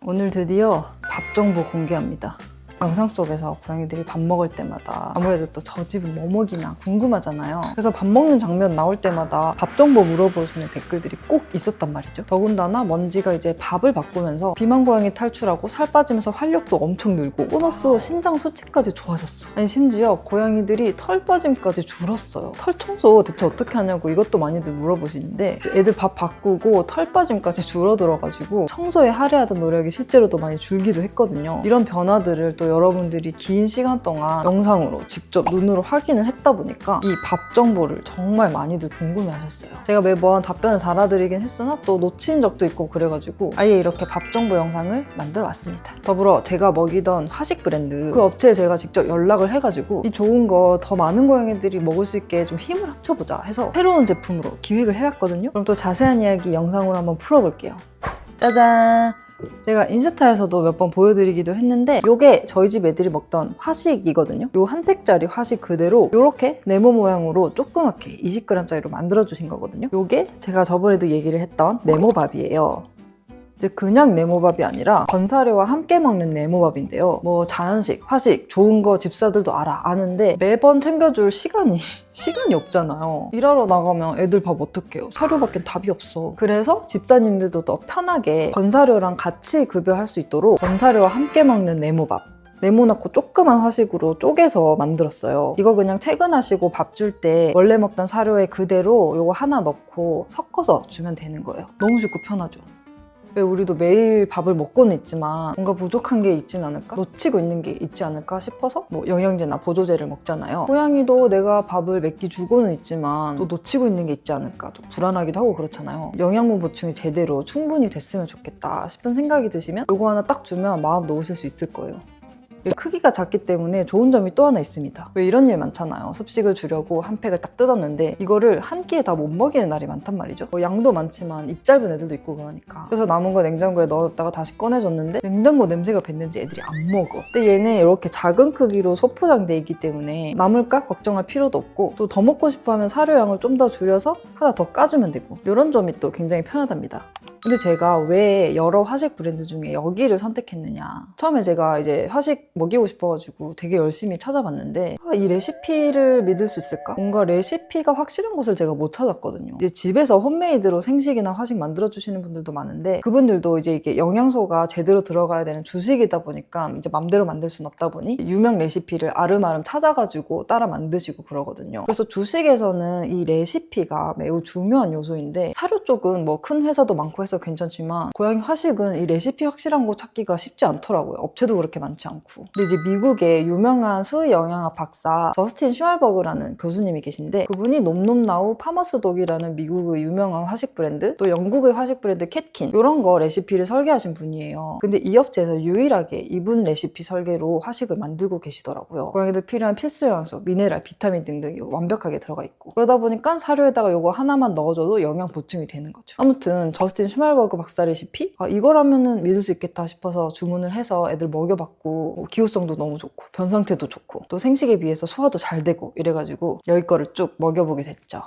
오늘 드디어 밥 정보 공개합니다. 영상 속에서 고양이들이 밥 먹을 때마다 아무래도 또 저 집은 뭐 먹이나 궁금하잖아요. 그래서 밥 먹는 장면 나올 때마다 밥 정보 물어보시는 댓글들이 꼭 있었단 말이죠. 더군다나 먼지가 이제 밥을 바꾸면서 비만 고양이 탈출하고 살 빠지면서 활력도 엄청 늘고 보너스로 신장 수치까지 좋아졌어. 아니 심지어 고양이들이 털 빠짐까지 줄었어요. 털 청소 대체 어떻게 하냐고 이것도 많이들 물어보시는데 이제 애들 밥 바꾸고 털 빠짐까지 줄어들어가지고 청소에 할애하던 노력이 실제로도 많이 줄기도 했거든요. 이런 변화들을 또 여러분들이 긴 시간 동안 영상으로 직접 눈으로 확인을 했다 보니까 이 밥 정보를 정말 많이들 궁금해 하셨어요. 제가 매번 답변을 달아드리긴 했으나 또 놓친 적도 있고 그래가지고 아예 이렇게 밥 정보 영상을 만들어 왔습니다. 더불어 제가 먹이던 화식 브랜드 그 업체에 제가 직접 연락을 해가지고 이 좋은 거 더 많은 고양이들이 먹을 수 있게 좀 힘을 합쳐보자 해서 새로운 제품으로 기획을 해왔거든요. 그럼 또 자세한 이야기 영상으로 한번 풀어볼게요. 짜잔! 제가 인스타에서도 몇 번 보여드리기도 했는데 이게 저희 집 애들이 먹던 화식이거든요. 요 한 팩짜리 화식 그대로 이렇게 네모 모양으로 조그맣게 20g짜리로 만들어주신 거거든요. 이게 제가 저번에도 얘기를 했던 네모밥이에요. 이제 그냥 네모밥이 아니라 건사료와 함께 먹는 네모밥인데요. 뭐 자연식, 화식, 좋은 거 집사들도 아는데 매번 챙겨줄 시간이 없잖아요. 일하러 나가면 애들 밥 어떡해요? 사료밖엔 답이 없어. 그래서 집사님들도 더 편하게 건사료랑 같이 급여할 수 있도록 건사료와 함께 먹는 네모밥, 네모나고 조그만 화식으로 쪼개서 만들었어요. 이거 그냥 퇴근하시고 밥 줄 때 원래 먹던 사료에 그대로 이거 하나 넣고 섞어서 주면 되는 거예요. 너무 쉽고 편하죠. 왜 우리도 매일 밥을 먹고는 있지만 뭔가 부족한 게 있진 않을까? 놓치고 있는 게 있지 않을까 싶어서 뭐 영양제나 보조제를 먹잖아요. 고양이도 내가 밥을 몇 끼 주고는 있지만 또 놓치고 있는 게 있지 않을까? 좀 불안하기도 하고 그렇잖아요. 영양분 보충이 제대로 충분히 됐으면 좋겠다 싶은 생각이 드시면 이거 하나 딱 주면 마음 놓으실 수 있을 거예요. 크기가 작기 때문에 좋은 점이 또 하나 있습니다. 왜 이런 일 많잖아요. 습식을 주려고 한 팩을 딱 뜯었는데 이거를 한 끼에 다 못 먹이는 날이 많단 말이죠. 양도 많지만 입 짧은 애들도 있고 그러니까. 그래서 남은 거 냉장고에 넣었다가 다시 꺼내줬는데 냉장고 냄새가 뱄는지 애들이 안 먹어. 근데 얘는 이렇게 작은 크기로 소포장돼 있기 때문에 남을까 걱정할 필요도 없고 또 더 먹고 싶어 하면 사료양을 좀 더 줄여서 하나 더 까주면 되고 이런 점이 또 굉장히 편하답니다. 근데 제가 왜 여러 화식 브랜드 중에 여기를 선택했느냐. 처음에 제가 이제 화식 먹이고 싶어가지고 되게 열심히 찾아봤는데 이 레시피를 믿을 수 있을까? 뭔가 레시피가 확실한 곳을 제가 못 찾았거든요. 이제 집에서 홈메이드로 생식이나 화식 만들어주시는 분들도 많은데 그분들도 이제 이게 영양소가 제대로 들어가야 되는 주식이다 보니까 이제 맘대로 만들 순 없다 보니 유명 레시피를 아름아름 찾아가지고 따라 만드시고 그러거든요. 그래서 주식에서는 이 레시피가 매우 중요한 요소인데 사료 쪽은 뭐 큰 회사도 많고 해서 괜찮지만 고양이 화식은 이 레시피 확실한 거 찾기가 쉽지 않더라고요. 업체도 그렇게 많지 않고. 근데 이제 미국의 유명한 수의 영양학 박사 저스틴 슈왈버그라는 교수님이 계신데 그분이 놈놈나우 파머스독이라는 미국의 유명한 화식 브랜드 또 영국의 화식 브랜드 캣킨 이런 거 레시피를 설계하신 분이에요. 근데 이 업체에서 유일하게 이분 레시피 설계로 화식을 만들고 계시더라고요. 고양이들 필요한 필수 영양소, 미네랄, 비타민 등등이 완벽하게 들어가 있고 그러다 보니까 사료에다가 이거 하나만 넣어줘도 영양 보충이 되는 거죠. 아무튼 저스틴 슈왈버그 박사 레시피? 이거라면은 믿을 수 있겠다 싶어서 주문을 해서 애들 먹여봤고 기호성도 너무 좋고 변 상태도 좋고 또 생식에 비해서 소화도 잘 되고 이래가지고 여기 거를 쭉 먹여보게 됐죠.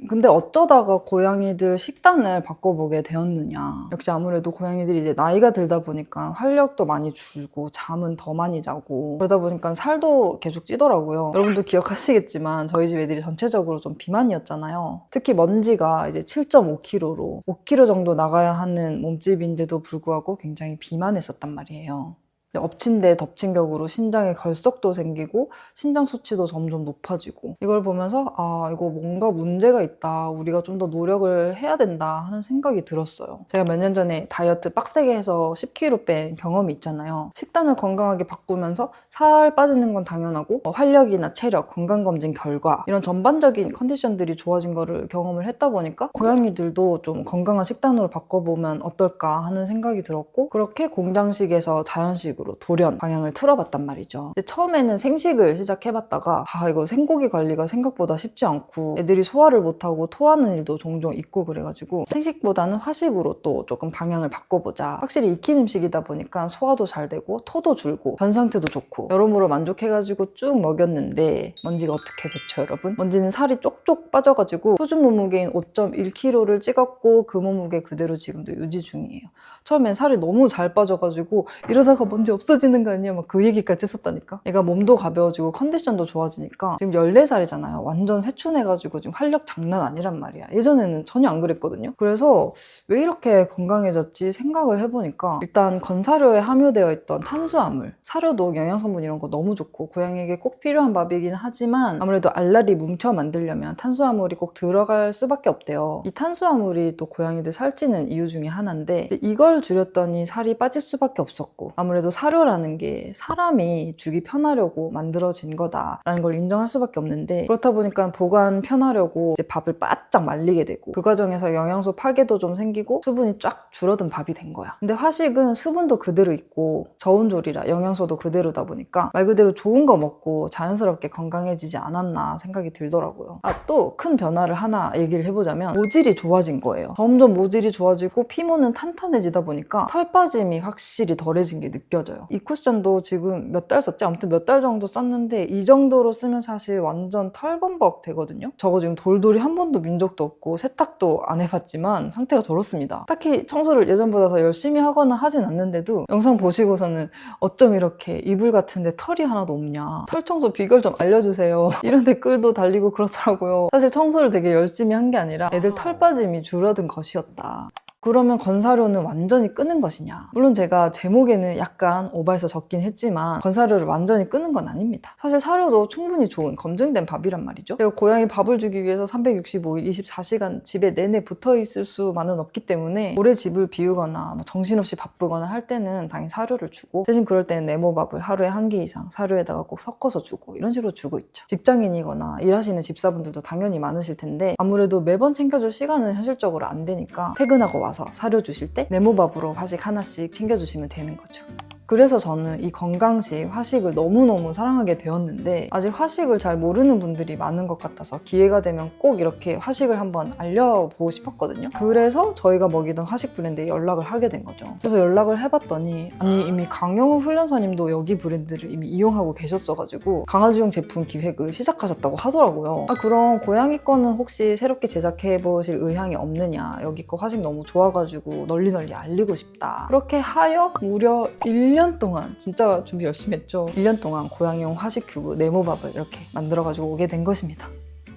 근데 어쩌다가 고양이들 식단을 바꿔보게 되었느냐. 역시 아무래도 고양이들이 이제 나이가 들다 보니까 활력도 많이 줄고 잠은 더 많이 자고 그러다 보니까 살도 계속 찌더라고요. 여러분도 기억하시겠지만 저희 집 애들이 전체적으로 좀 비만이었잖아요. 특히 먼지가 이제 7.5kg로 5kg 정도 나가야 하는 몸집인데도 불구하고 굉장히 비만했었단 말이에요. 엎친 데 덮친 격으로 신장에 결석도 생기고 신장 수치도 점점 높아지고 이걸 보면서 이거 뭔가 문제가 있다. 우리가 좀 더 노력을 해야 된다 하는 생각이 들었어요. 제가 몇 년 전에 다이어트 빡세게 해서 10kg 뺀 경험이 있잖아요. 식단을 건강하게 바꾸면서 살 빠지는 건 당연하고 활력이나 체력, 건강검진 결과 이런 전반적인 컨디션들이 좋아진 거를 경험을 했다 보니까 고양이들도 좀 건강한 식단으로 바꿔보면 어떨까 하는 생각이 들었고 그렇게 공장식에서 자연식으로 한식으로 돌연 방향을 틀어봤단 말이죠. 근데 처음에는 생식을 시작해봤다가 이거 생고기 관리가 생각보다 쉽지 않고 애들이 소화를 못하고 토하는 일도 종종 있고 그래가지고 생식보다는 화식으로 또 조금 방향을 바꿔보자. 확실히 익힌 음식이다 보니까 소화도 잘 되고 토도 줄고 변 상태도 좋고 여러모로 만족해가지고 쭉 먹였는데 먼지가 어떻게 됐죠, 여러분? 먼지는 살이 쪽쪽 빠져가지고 표준 몸무게인 5.1kg를 찍었고 그 몸무게 그대로 지금도 유지 중이에요. 처음엔 살이 너무 잘 빠져가지고 이러다가 먼지 없어지는 거 아니야? 막 그 얘기까지 했었다니까. 얘가 몸도 가벼워지고 컨디션도 좋아지니까 지금 14살이잖아요. 완전 회춘해가지고 지금 활력 장난 아니란 말이야. 예전에는 전혀 안 그랬거든요. 그래서 왜 이렇게 건강해졌지 생각을 해보니까 일단 건사료에 함유되어 있던 탄수화물, 사료도 영양성분 이런 거 너무 좋고 고양이에게 꼭 필요한 밥이긴 하지만 아무래도 알알이 뭉쳐 만들려면 탄수화물이 꼭 들어갈 수밖에 없대요. 이 탄수화물이 또 고양이들 살찌는 이유 중에 하나인데 이걸 줄였더니 살이 빠질 수밖에 없었고 아무래도 사료라는 게 사람이 주기 편하려고 만들어진 거다라는 걸 인정할 수밖에 없는데 그렇다 보니까 보관 편하려고 이제 밥을 바짝 말리게 되고 그 과정에서 영양소 파괴도 좀 생기고 수분이 쫙 줄어든 밥이 된 거야. 근데 화식은 수분도 그대로 있고 저온조리라 영양소도 그대로다 보니까 말 그대로 좋은 거 먹고 자연스럽게 건강해지지 않았나 생각이 들더라고요. 또 큰 변화를 하나 얘기를 해보자면 모질이 좋아진 거예요. 점점 모질이 좋아지고 피모는 탄탄해지다 보니까 털 빠짐이 확실히 덜해진 게 느껴져요. 이 쿠션도 지금 몇 달 썼지? 아무튼 몇 달 정도 썼는데 이 정도로 쓰면 사실 완전 털범벅 되거든요. 저거 지금 돌돌이 한 번도 민 적도 없고 세탁도 안 해봤지만 상태가 더럽습니다. 딱히 청소를 예전보다 더 열심히 하거나 하진 않는데도 영상 보시고서는 어쩜 이렇게 이불 같은데 털이 하나도 없냐, 털 청소 비결 좀 알려주세요 이런 댓글도 달리고 그렇더라고요. 사실 청소를 되게 열심히 한 게 아니라 애들 털 빠짐이 줄어든 것이었다. 그러면 건사료는 완전히 끊은 것이냐? 물론 제가 제목에는 약간 오버해서 적긴 했지만 건사료를 완전히 끊은 건 아닙니다. 사실 사료도 충분히 좋은 검증된 밥이란 말이죠. 그리고 고양이 밥을 주기 위해서 365일 24시간 집에 내내 붙어있을 수만은 없기 때문에 오래 집을 비우거나 정신없이 바쁘거나 할 때는 당연히 사료를 주고 대신 그럴 때는 네모밥을 하루에 1개 이상 사료에다가 꼭 섞어서 주고 이런 식으로 주고 있죠. 직장인이거나 일하시는 집사분들도 당연히 많으실 텐데 아무래도 매번 챙겨줄 시간은 현실적으로 안 되니까 퇴근하고 와서 사료 주실 때 네모밥으로 화식 하나씩 챙겨주시면 되는 거죠. 그래서 저는 이 건강식, 화식을 너무너무 사랑하게 되었는데 아직 화식을 잘 모르는 분들이 많은 것 같아서 기회가 되면 꼭 이렇게 화식을 한번 알려보고 싶었거든요. 그래서 저희가 먹이던 화식 브랜드에 연락을 하게 된 거죠. 그래서 연락을 해봤더니 아니 이미 강영우 훈련사님도 여기 브랜드를 이미 이용하고 계셨어가지고 강아지용 제품 기획을 시작하셨다고 하더라고요. 그럼 고양이 거는 혹시 새롭게 제작해보실 의향이 없느냐, 여기 거 화식 너무 좋아가지고 널리 알리고 싶다. 그렇게 하여 무려 1년 동안 진짜 준비 열심히 했죠. 1년 동안 고양이용 화식 큐브 네모밥을 이렇게 만들어가지고 오게 된 것입니다.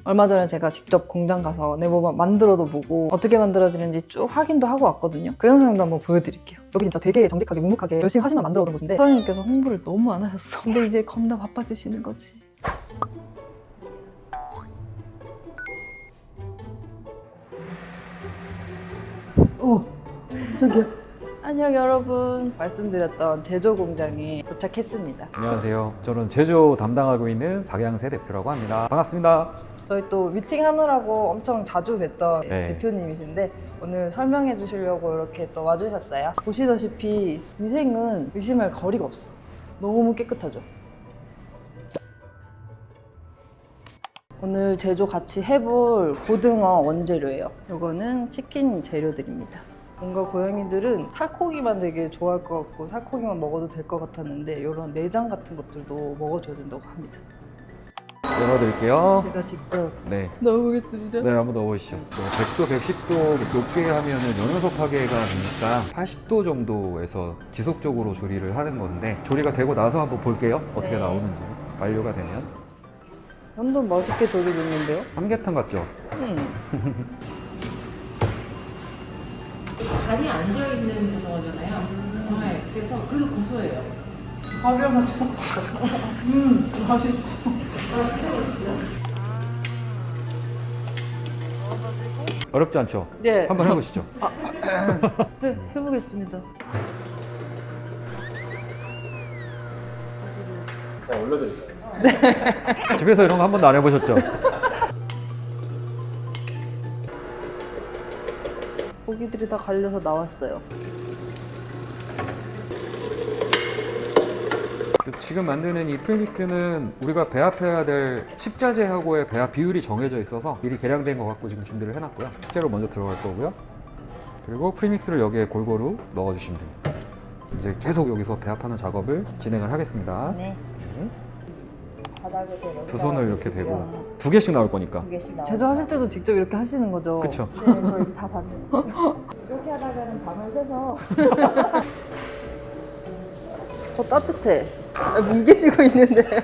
얼마 전에 제가 직접 공장 가서 네모밥 만들어도 보고 어떻게 만들어지는지 쭉 확인도 하고 왔거든요. 그 영상도 한번 보여드릴게요. 여기 진짜 되게 정직하게 묵묵하게 열심히 하시면 만들어오던 곳인데 사장님께서 홍보를 너무 안 하셨어. 근데 이제 겁나 바빠지시는 거지. 저기요. 안녕 여러분. 말씀드렸던 제조 공장에 도착했습니다. 안녕하세요. 저는 제조 담당하고 있는 박양세 대표라고 합니다. 반갑습니다. 저희 또 미팅하느라고 엄청 자주 뵀던 네. 대표님이신데 오늘 설명해 주시려고 이렇게 또 와주셨어요. 보시다시피 위생은 의심할 거리가 없어. 너무 깨끗하죠? 오늘 제조 같이 해볼 고등어 원재료예요. 이거는 치킨 재료들입니다. 뭔가 고양이들은 살코기만 되게 좋아할 것 같고 살코기만 먹어도 될 것 같았는데 이런 내장 같은 것들도 먹어줘야 된다고 합니다. 열어드릴게요. 제가 직접 네. 넣어보겠습니다. 네, 한번 넣어보시죠. 100도, 110도 높게 하면은 영양소 파괴가 되니까 80도 정도에서 지속적으로 조리를 하는 건데 조리가 되고 나서 한번 볼게요. 어떻게 네. 나오는지. 완료가 되면. 완전 맛있게 조리됐는데요? 삼계탕 같죠? 간이 안 들어있는 고등어잖아요. 네, 그래서 고소해요. 밥이랑 같이 먹고 맛있어. 어렵지 않죠? 네. 한번 해보시죠. 해보겠습니다. 집에서 이런 거 한 번도 안 해보셨죠? 고기들이 다 갈려서 나왔어요. 지금 만드는 이 프리믹스는 우리가 배합해야 될 식자재하고의 배합 비율이 정해져 있어서 미리 계량된 거 갖고 지금 준비를 해놨고요. 식재료 먼저 들어갈 거고요. 그리고 프리믹스를 여기에 골고루 넣어주시면 됩니다. 이제 계속 여기서 배합하는 작업을 진행을 하겠습니다. 네. 바닥에도 여기다가 두 손을 이렇게 대고 놓으시고요. 2개씩 나올 거니까. 2개씩 나오고. 제조하실 때도 직접 이렇게 하시는 거죠? 그쵸? 네, 저희 다 봤어요. 이렇게 하다가는 밤을 새서 더 따뜻해. 뭉개지고 있는데요.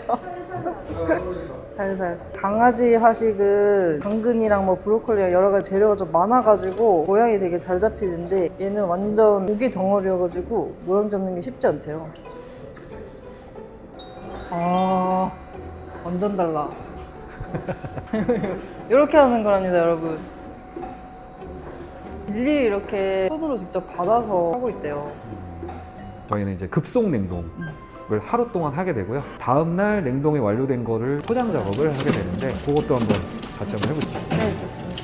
살살. 강아지 하식은 당근이랑 뭐 브로콜리랑 여러 가지 재료가 좀 많아가지고 모양이 되게 잘 잡히는데 얘는 완전 고기 덩어리여가지고 모양 잡는 게 쉽지 않대요. 아, 완전 달라. 이렇게 하는 거랍니다, 여러분. 일일이 이렇게 손으로 직접 받아서 하고 있대요. 저희는 이제 급속 냉동을 하루 동안 하게 되고요. 다음 날 냉동이 완료된 거를 포장 작업을 하게 되는데 그것도 한번 같이 한번 해보시죠. 네, 좋습니다.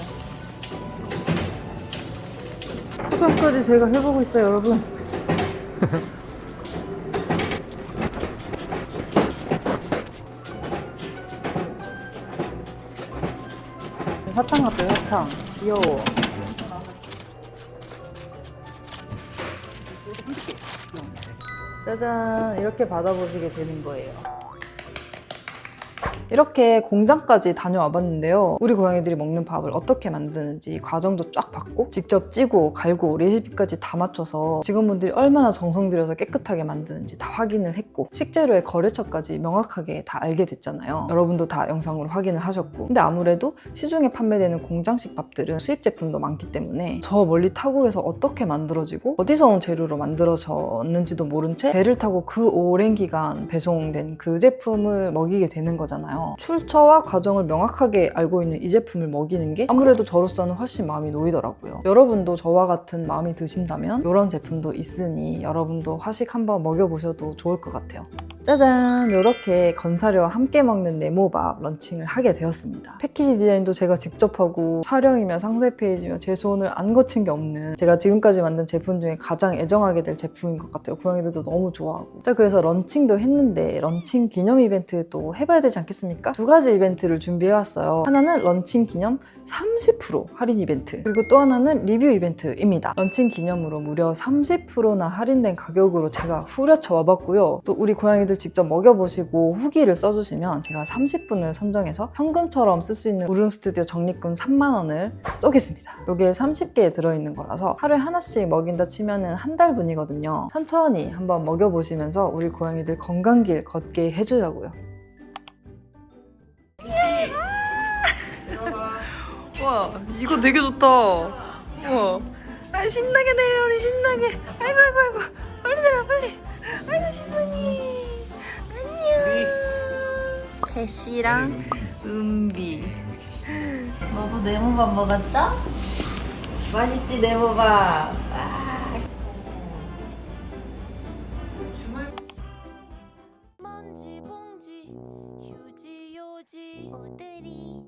포장까지 제가 해보고 있어요, 여러분. 사탕 같아요, 사탕. 귀여워. 짜잔, 이렇게 받아보시게 되는 거예요. 이렇게 공장까지 다녀와 봤는데요. 우리 고양이들이 먹는 밥을 어떻게 만드는지 과정도 쫙 봤고 직접 찌고 갈고 레시피까지 다 맞춰서 직원분들이 얼마나 정성 들여서 깨끗하게 만드는지 다 확인을 했고 식재료의 거래처까지 명확하게 다 알게 됐잖아요. 여러분도 다 영상으로 확인을 하셨고 근데 아무래도 시중에 판매되는 공장식 밥들은 수입 제품도 많기 때문에 저 멀리 타국에서 어떻게 만들어지고 어디서 온 재료로 만들어졌는지도 모른 채 배를 타고 그 오랜 기간 배송된 그 제품을 먹이게 되는 거잖아요. 출처와 과정을 명확하게 알고 있는 이 제품을 먹이는 게 아무래도 저로서는 훨씬 마음이 놓이더라고요. 여러분도 저와 같은 마음이 드신다면 이런 제품도 있으니 여러분도 화식 한번 먹여보셔도 좋을 것 같아요. 짜잔! 이렇게 건사료와 함께 먹는 네모밥 런칭을 하게 되었습니다. 패키지 디자인도 제가 직접 하고 촬영이며 상세 페이지며 제 손을 안 거친 게 없는 제가 지금까지 만든 제품 중에 가장 애정하게 될 제품인 것 같아요. 고양이들도 너무 좋아하고. 자, 그래서 런칭도 했는데 런칭 기념 이벤트 또 해봐야 되지 않겠습니까? 두 가지 이벤트를 준비해왔어요. 하나는 런칭 기념 30% 할인 이벤트, 그리고 또 하나는 리뷰 이벤트입니다. 런칭 기념으로 무려 30%나 할인된 가격으로 제가 후려쳐 와봤고요. 또 우리 고양이들 직접 먹여보시고 후기를 써주시면 제가 30분을 선정해서 현금처럼 쓸 수 있는 우릉 스튜디오 적립금 3만 원을 쏘겠습니다. 이게 30개에 들어있는 거라서 하루에 하나씩 먹인다 치면은 한 달분이거든요. 천천히 한번 먹여보시면서 우리 고양이들 건강길 걷게 해주려고요. 와, 이거 되게 좋다. 우와. 아, 신나게 내려오네, 신나게. 아이고, 아이고, 아이고. 빨리 내려, 빨리. 아이고, 세상에. 안녕. 캐시랑 은비. 너도 네모밥 먹었어? 맛있지, 네모밥? 먼지 봉지 휴지 요지 오들이